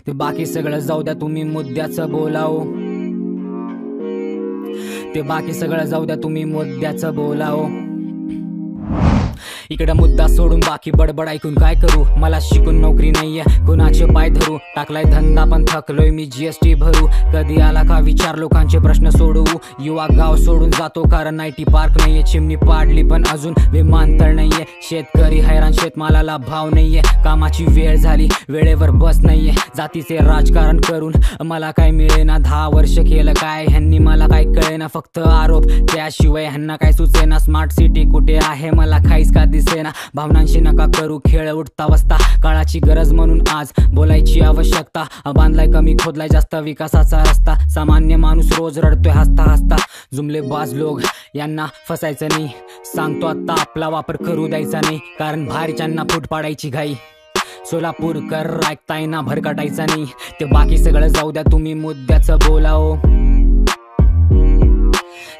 ते बाकी सगळं जाऊ द्या, तुम्ही मुद्द्याचं बोलाओ. ते बाकी सगळं जाऊ द्या, तुम्ही मुद्द्याचं बोलाओ. इकडे मुद्दा सोडून बाकी बडबड ऐकून काय करू. मला शिकून नोकरी नाहीये, कोणाचे पाय धरू. टाकलाय धंदा पण थकलोय मी GST भरू. कधी आला का विचार, लोकांचे प्रश्न सोडवू. युवा गाव सोडून जातो कारण IT पार्क नाहीये. चिमणी पाडली पण अजून विमानतळ नाहीये. शेतकरी हैराण, शेतमालाला भाव नाहीये. कामाची वेळ झाली, वेळेवर बस नाहीये. जातीचे राजकारण करून मला काय मिळेना. 10 वर्ष केलं काय ह्यांनी, मला काय कळेना. फक्त आरोप, त्याशिवाय ह्यांना काय सुचेना. स्मार्ट सिटी कुठे आहे मला काहीच का दिसेना. भावनांशी नका करू खेळ, उठता बसता. काळाची गरज म्हणून आज बोलायची आवश्यकता. बांधलाय कमी, खोदलाय जास्त विकासाचा रस्ता. सामान्य माणूस रोज रडतोय हसता हसता. जुमले बाज लोक यांना फसायचं नाही. सांगतो आता आपला वापर करू द्यायचा नाही, कारण भारीच्यांना फूट पाडायची घाई. सोलापूरकर ऐकताय ना, भरकटायचा नाही. ते बाकी सगळं जाऊ द्या, तुम्ही मुद्द्याचं बोलाओ.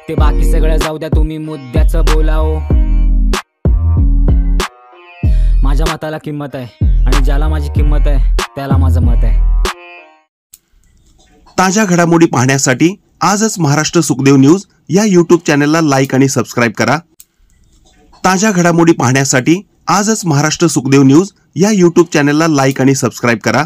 ते बाकी सगळं जाऊ द्या, तुम्ही मुद्द्याचं बोलाओ. माझ्या मताला किंमत आहे आणि ज्याला माझी किंमत आहे त्याला माझं मत आहे. ताज्या घडामोडी पाहण्यासाठी आजच महाराष्ट्र सुखदेव न्यूज या YouTube चॅनलला लाईक आणि सबस्क्राईब करा. ताज्या घडामोडी पाहण्यासाठी आजच महाराष्ट्र सुखदेव न्यूज या YouTube चॅनलला लाईक आणि सबस्क्राईब करा.